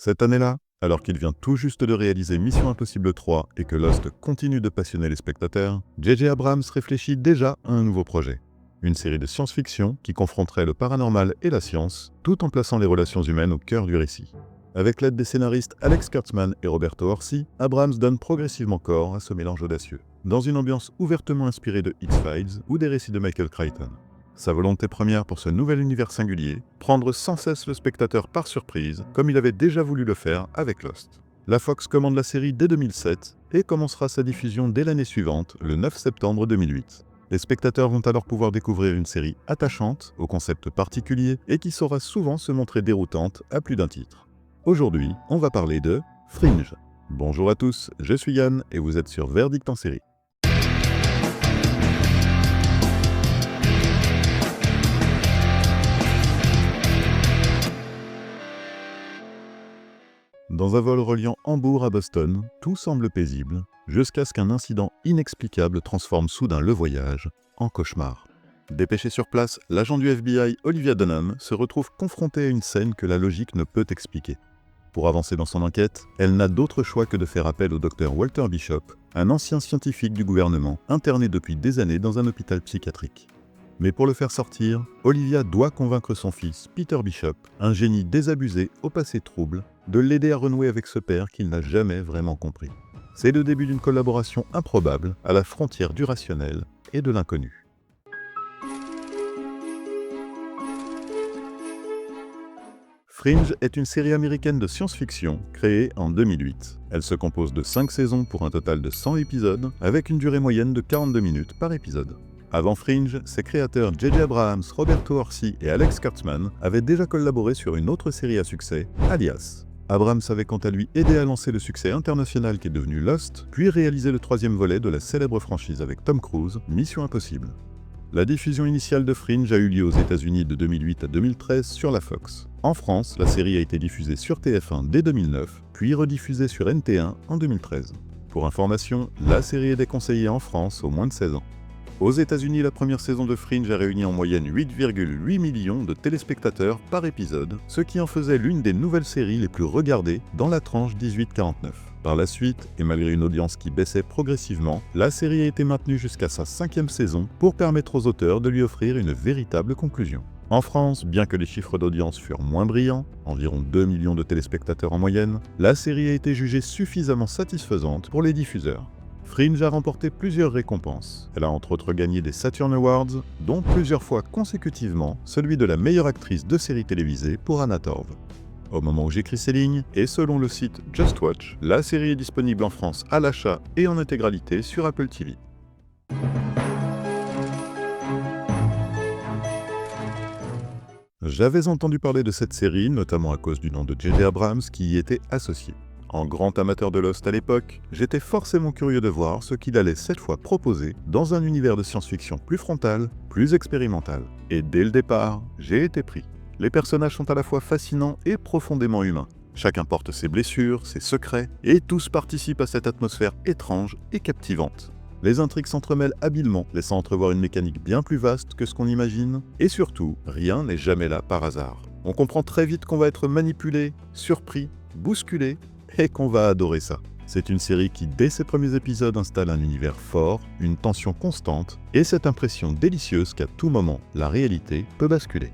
Cette année-là, alors qu'il vient tout juste de réaliser Mission Impossible 3 et que Lost continue de passionner les spectateurs, J.J. Abrams réfléchit déjà à un nouveau projet. Une série de science-fiction qui confronterait le paranormal et la science, tout en plaçant les relations humaines au cœur du récit. Avec l'aide des scénaristes Alex Kurtzman et Roberto Orci, Abrams donne progressivement corps à ce mélange audacieux, dans une ambiance ouvertement inspirée de X-Files ou des récits de Michael Crichton. Sa volonté première pour ce nouvel univers singulier, prendre sans cesse le spectateur par surprise, comme il avait déjà voulu le faire avec Lost. La Fox commande la série dès 2007 et commencera sa diffusion dès l'année suivante, le 9 septembre 2008. Les spectateurs vont alors pouvoir découvrir une série attachante, au concept particulier, et qui saura souvent se montrer déroutante à plus d'un titre. Aujourd'hui, on va parler de Fringe. Bonjour à tous, je suis Yann et vous êtes sur Verdict en série. Dans un vol reliant Hambourg à Boston, tout semble paisible, jusqu'à ce qu'un incident inexplicable transforme soudain le voyage en cauchemar. Dépêché sur place, l'agent du FBI Olivia Dunham se retrouve confrontée à une scène que la logique ne peut expliquer. Pour avancer dans son enquête, elle n'a d'autre choix que de faire appel au docteur Walter Bishop, un ancien scientifique du gouvernement interné depuis des années dans un hôpital psychiatrique. Mais pour le faire sortir, Olivia doit convaincre son fils, Peter Bishop, un génie désabusé au passé trouble, de l'aider à renouer avec ce père qu'il n'a jamais vraiment compris. C'est le début d'une collaboration improbable à la frontière du rationnel et de l'inconnu. Fringe est une série américaine de science-fiction créée en 2008. Elle se compose de 5 saisons pour un total de 100 épisodes, avec une durée moyenne de 42 minutes par épisode. Avant Fringe, ses créateurs J.J. Abrams, Roberto Orci et Alex Kurtzman avaient déjà collaboré sur une autre série à succès, Alias. Abrams avait quant à lui aidé à lancer le succès international qui est devenu Lost, puis réalisé le 3e volet de la célèbre franchise avec Tom Cruise, Mission Impossible. La diffusion initiale de Fringe a eu lieu aux États-Unis de 2008 à 2013 sur la Fox. En France, la série a été diffusée sur TF1 dès 2009, puis rediffusée sur NT1 en 2013. Pour information, la série est déconseillée en France aux moins de 16 ans. Aux États-Unis, la première saison de Fringe a réuni en moyenne 8,8 millions de téléspectateurs par épisode, ce qui en faisait l'une des nouvelles séries les plus regardées dans la tranche 18-49. Par la suite, et malgré une audience qui baissait progressivement, la série a été maintenue jusqu'à sa 5e saison pour permettre aux auteurs de lui offrir une véritable conclusion. En France, bien que les chiffres d'audience furent moins brillants, environ 2 millions de téléspectateurs en moyenne, la série a été jugée suffisamment satisfaisante pour les diffuseurs. Fringe a remporté plusieurs récompenses. Elle a entre autres gagné des Saturn Awards, dont plusieurs fois consécutivement celui de la meilleure actrice de série télévisée pour Anna Torv. Au moment où j'écris ces lignes, et selon le site Just Watch, la série est disponible en France à l'achat et en intégralité sur Apple TV. J'avais entendu parler de cette série, notamment à cause du nom de J.J. Abrams qui y était associé. En grand amateur de Lost à l'époque, j'étais forcément curieux de voir ce qu'il allait cette fois proposer dans un univers de science-fiction plus frontal, plus expérimental. Et dès le départ, j'ai été pris. Les personnages sont à la fois fascinants et profondément humains. Chacun porte ses blessures, ses secrets, et tous participent à cette atmosphère étrange et captivante. Les intrigues s'entremêlent habilement, laissant entrevoir une mécanique bien plus vaste que ce qu'on imagine, et surtout, rien n'est jamais là par hasard. On comprend très vite qu'on va être manipulé, surpris, bousculé, et qu'on va adorer ça. C'est une série qui, dès ses premiers épisodes, installe un univers fort, une tension constante, et cette impression délicieuse qu'à tout moment, la réalité peut basculer.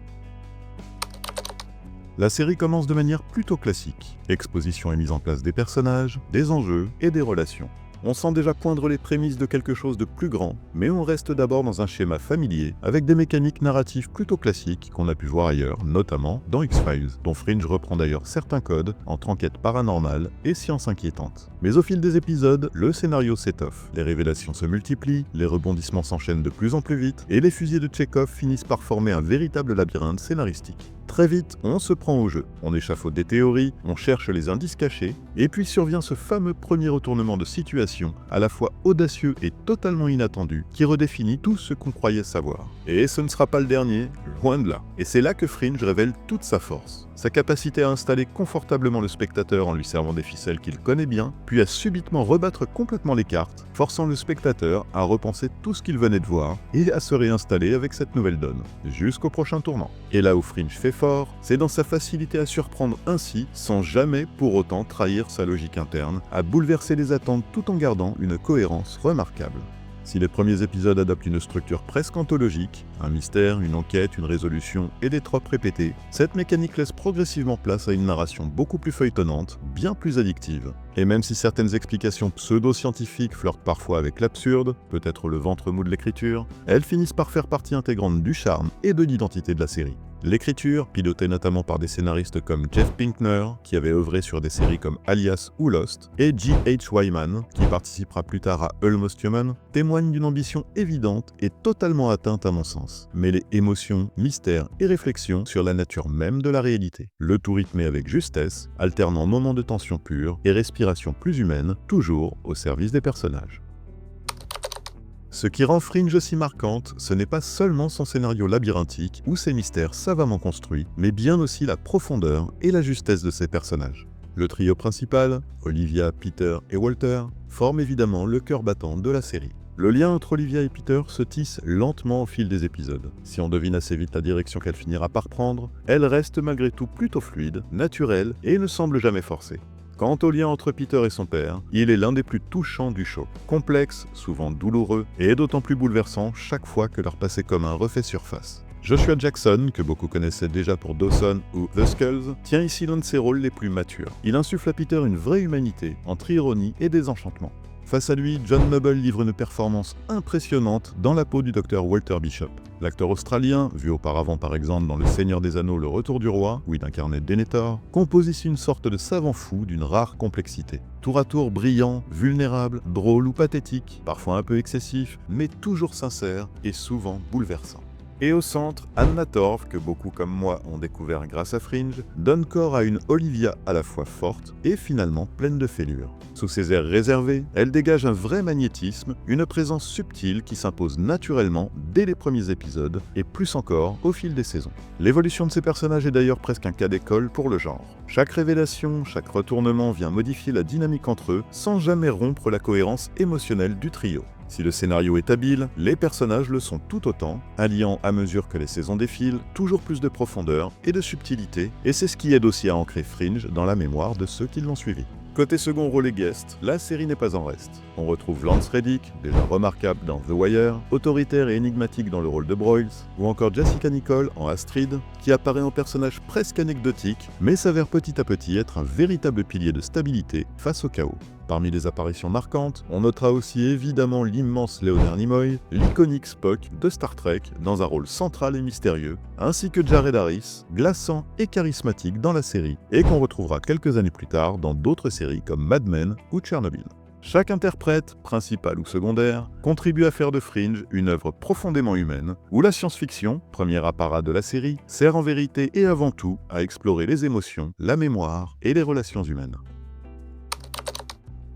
La série commence de manière plutôt classique. Exposition et mise en place des personnages, des enjeux et des relations. On sent déjà poindre les prémices de quelque chose de plus grand, mais on reste d'abord dans un schéma familier, avec des mécaniques narratives plutôt classiques qu'on a pu voir ailleurs, notamment dans X-Files, dont Fringe reprend d'ailleurs certains codes entre enquête paranormale et science inquiétante. Mais au fil des épisodes, le scénario s'étoffe, les révélations se multiplient, les rebondissements s'enchaînent de plus en plus vite, et les fusillés de Tchekhov finissent par former un véritable labyrinthe scénaristique. Très vite, on se prend au jeu, on échafaude des théories, on cherche les indices cachés, et puis survient ce fameux premier retournement de situation d'innovation, à la fois audacieux et totalement inattendu, qui redéfinit tout ce qu'on croyait savoir. Et ce ne sera pas le dernier, loin de là. Et c'est là que Fringe révèle toute sa force. Sa capacité à installer confortablement le spectateur en lui servant des ficelles qu'il connaît bien, puis à subitement rebattre complètement les cartes, forçant le spectateur à repenser tout ce qu'il venait de voir et à se réinstaller avec cette nouvelle donne, jusqu'au prochain tournant. Et là où Fringe fait fort, c'est dans sa facilité à surprendre ainsi, sans jamais pour autant trahir sa logique interne, à bouleverser les attentes tout en gardant une cohérence remarquable. Si les premiers épisodes adoptent une structure presque anthologique, un mystère, une enquête, une résolution et des tropes répétés, cette mécanique laisse progressivement place à une narration beaucoup plus feuilletonnante, bien plus addictive. Et même si certaines explications pseudo-scientifiques flirtent parfois avec l'absurde, peut-être le ventre mou de l'écriture, elles finissent par faire partie intégrante du charme et de l'identité de la série. L'écriture, pilotée notamment par des scénaristes comme Jeff Pinkner, qui avait œuvré sur des séries comme Alias ou Lost, et G.H. Wyman, qui participera plus tard à Almost Human, témoigne d'une ambition évidente et totalement atteinte à mon sens. Mêler émotion, mystère et réflexion sur la nature même de la réalité. Le tout rythmé avec justesse, alternant moments de tension pure et respiration plus humaine, toujours au service des personnages. Ce qui rend Fringe aussi marquante, ce n'est pas seulement son scénario labyrinthique ou ses mystères savamment construits, mais bien aussi la profondeur et la justesse de ses personnages. Le trio principal, Olivia, Peter et Walter, forme évidemment le cœur battant de la série. Le lien entre Olivia et Peter se tisse lentement au fil des épisodes. Si on devine assez vite la direction qu'elle finira par prendre, elle reste malgré tout plutôt fluide, naturelle et ne semble jamais forcée. Quant au lien entre Peter et son père, il est l'un des plus touchants du show. Complexe, souvent douloureux, et d'autant plus bouleversant chaque fois que leur passé commun refait surface. Joshua Jackson, que beaucoup connaissaient déjà pour Dawson ou The Skulls, tient ici l'un de ses rôles les plus matures. Il insuffle à Peter une vraie humanité, entre ironie et désenchantement. Face à lui, John Noble livre une performance impressionnante dans la peau du docteur Walter Bishop. L'acteur australien, vu auparavant par exemple dans Le Seigneur des Anneaux, Le Retour du Roi, où il incarnait Denethor, compose ici une sorte de savant fou d'une rare complexité. Tour à tour brillant, vulnérable, drôle ou pathétique, parfois un peu excessif, mais toujours sincère et souvent bouleversant. Et au centre, Anna Torv, que beaucoup comme moi ont découvert grâce à Fringe, donne corps à une Olivia à la fois forte et finalement pleine de fêlures. Sous ses airs réservés, elle dégage un vrai magnétisme, une présence subtile qui s'impose naturellement dès les premiers épisodes et plus encore au fil des saisons. L'évolution de ces personnages est d'ailleurs presque un cas d'école pour le genre. Chaque révélation, chaque retournement vient modifier la dynamique entre eux sans jamais rompre la cohérence émotionnelle du trio. Si le scénario est habile, les personnages le sont tout autant, alliant à mesure que les saisons défilent toujours plus de profondeur et de subtilité, et c'est ce qui aide aussi à ancrer Fringe dans la mémoire de ceux qui l'ont suivi. Côté second rôle et guest, la série n'est pas en reste. On retrouve Lance Reddick, déjà remarquable dans The Wire, autoritaire et énigmatique dans le rôle de Broyles, ou encore Jessica Nicole en Astrid, qui apparaît en personnage presque anecdotique, mais s'avère petit à petit être un véritable pilier de stabilité face au chaos. Parmi les apparitions marquantes, on notera aussi évidemment l'immense Leonard Nimoy, l'iconique Spock de Star Trek dans un rôle central et mystérieux, ainsi que Jared Harris, glaçant et charismatique dans la série, et qu'on retrouvera quelques années plus tard dans d'autres séries comme Mad Men ou Tchernobyl. Chaque interprète, principal ou secondaire, contribue à faire de Fringe une œuvre profondément humaine, où la science-fiction, premier apparat de la série, sert en vérité et avant tout à explorer les émotions, la mémoire et les relations humaines.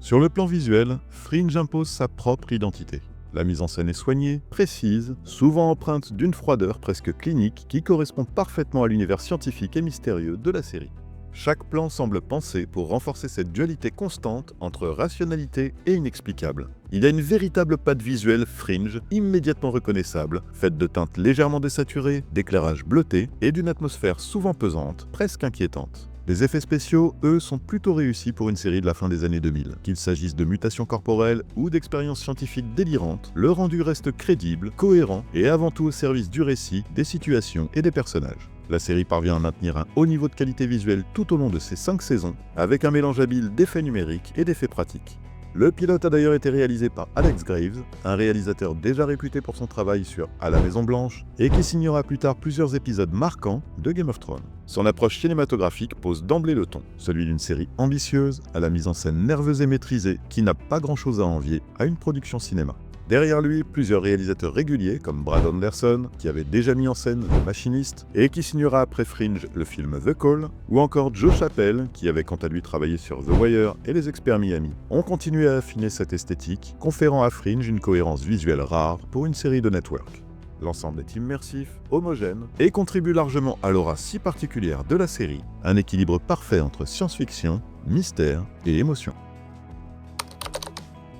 Sur le plan visuel, Fringe impose sa propre identité. La mise en scène est soignée, précise, souvent empreinte d'une froideur presque clinique qui correspond parfaitement à l'univers scientifique et mystérieux de la série. Chaque plan semble pensé pour renforcer cette dualité constante entre rationalité et inexplicable. Il y a une véritable patte visuelle Fringe, immédiatement reconnaissable, faite de teintes légèrement désaturées, d'éclairage bleuté et d'une atmosphère souvent pesante, presque inquiétante. Les effets spéciaux, eux, sont plutôt réussis pour une série de la fin des années 2000. Qu'il s'agisse de mutations corporelles ou d'expériences scientifiques délirantes, le rendu reste crédible, cohérent et avant tout au service du récit, des situations et des personnages. La série parvient à maintenir un haut niveau de qualité visuelle tout au long de ses 5 saisons, avec un mélange habile d'effets numériques et d'effets pratiques. Le pilote a d'ailleurs été réalisé par Alex Graves, un réalisateur déjà réputé pour son travail sur À la Maison Blanche, et qui signera plus tard plusieurs épisodes marquants de Game of Thrones. Son approche cinématographique pose d'emblée le ton, celui d'une série ambitieuse, à la mise en scène nerveuse et maîtrisée, qui n'a pas grand-chose à envier à une production cinéma. Derrière lui, plusieurs réalisateurs réguliers comme Brad Anderson, qui avait déjà mis en scène Le Machiniste, et qui signera après Fringe le film The Call, ou encore Joe Chappelle, qui avait quant à lui travaillé sur The Wire et Les Experts Miami, ont continué à affiner cette esthétique, conférant à Fringe une cohérence visuelle rare pour une série de network. L'ensemble est immersif, homogène, et contribue largement à l'aura si particulière de la série, un équilibre parfait entre science-fiction, mystère et émotion.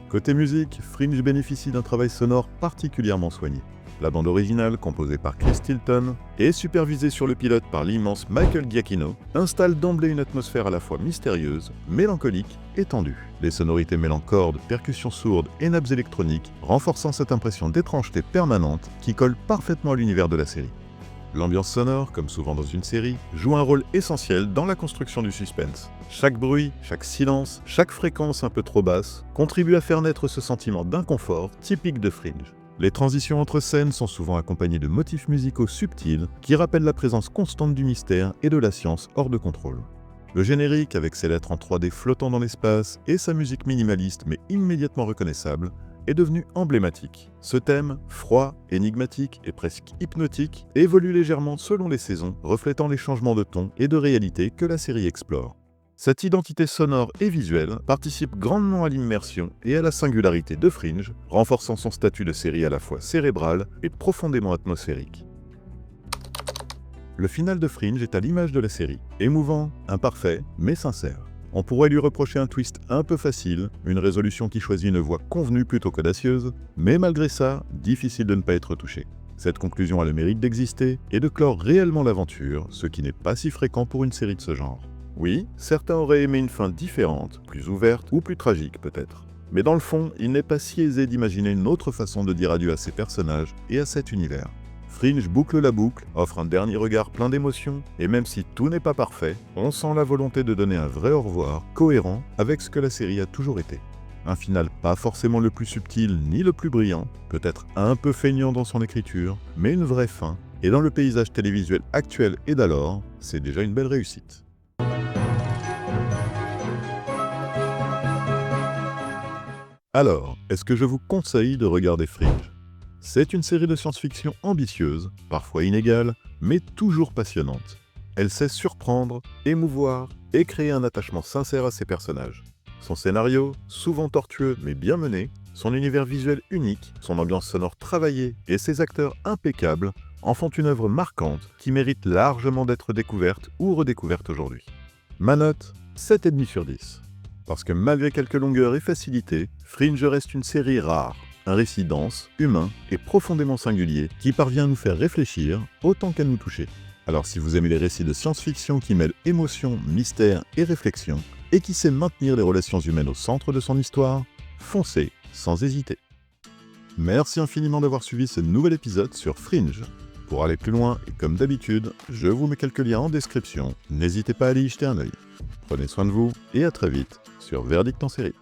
Côté musique, Fringe bénéficie d'un travail sonore particulièrement soigné. La bande originale, composée par Chris Tilton et supervisée sur le pilote par l'immense Michael Giacchino, installe d'emblée une atmosphère à la fois mystérieuse, mélancolique et tendue. Les sonorités mêlant cordes, percussions sourdes et nappes électroniques, renforçant cette impression d'étrangeté permanente qui colle parfaitement à l'univers de la série. L'ambiance sonore, comme souvent dans une série, joue un rôle essentiel dans la construction du suspense. Chaque bruit, chaque silence, chaque fréquence un peu trop basse contribue à faire naître ce sentiment d'inconfort typique de Fringe. Les transitions entre scènes sont souvent accompagnées de motifs musicaux subtils qui rappellent la présence constante du mystère et de la science hors de contrôle. Le générique, avec ses lettres en 3D flottant dans l'espace et sa musique minimaliste mais immédiatement reconnaissable, est devenu emblématique. Ce thème, froid, énigmatique et presque hypnotique, évolue légèrement selon les saisons, reflétant les changements de ton et de réalité que la série explore. Cette identité sonore et visuelle participe grandement à l'immersion et à la singularité de Fringe, renforçant son statut de série à la fois cérébrale et profondément atmosphérique. Le final de Fringe est à l'image de la série, émouvant, imparfait, mais sincère. On pourrait lui reprocher un twist un peu facile, une résolution qui choisit une voie convenue plutôt qu'audacieuse, mais malgré ça, difficile de ne pas être touché. Cette conclusion a le mérite d'exister et de clore réellement l'aventure, ce qui n'est pas si fréquent pour une série de ce genre. Oui, certains auraient aimé une fin différente, plus ouverte ou plus tragique peut-être. Mais dans le fond, il n'est pas si aisé d'imaginer une autre façon de dire adieu à ces personnages et à cet univers. Fringe boucle la boucle, offre un dernier regard plein d'émotions, et même si tout n'est pas parfait, on sent la volonté de donner un vrai au revoir, cohérent avec ce que la série a toujours été. Un final pas forcément le plus subtil ni le plus brillant, peut-être un peu feignant dans son écriture, mais une vraie fin, et dans le paysage télévisuel actuel et d'alors, c'est déjà une belle réussite. Alors, est-ce que je vous conseille de regarder Fringe ? C'est une série de science-fiction ambitieuse, parfois inégale, mais toujours passionnante. Elle sait surprendre, émouvoir et créer un attachement sincère à ses personnages. Son scénario, souvent tortueux mais bien mené, son univers visuel unique, son ambiance sonore travaillée et ses acteurs impeccables en font une œuvre marquante qui mérite largement d'être découverte ou redécouverte aujourd'hui. Ma note, 7,5 sur 10. Parce que malgré quelques longueurs et facilités, Fringe reste une série rare. Un récit dense, humain et profondément singulier qui parvient à nous faire réfléchir autant qu'à nous toucher. Alors si vous aimez les récits de science-fiction qui mêlent émotion, mystère et réflexion, et qui sait maintenir les relations humaines au centre de son histoire, foncez sans hésiter. Merci infiniment d'avoir suivi ce nouvel épisode sur Fringe. Pour aller plus loin, et comme d'habitude, je vous mets quelques liens en description, n'hésitez pas à aller y jeter un œil. Prenez soin de vous et à très vite sur Verdict en série.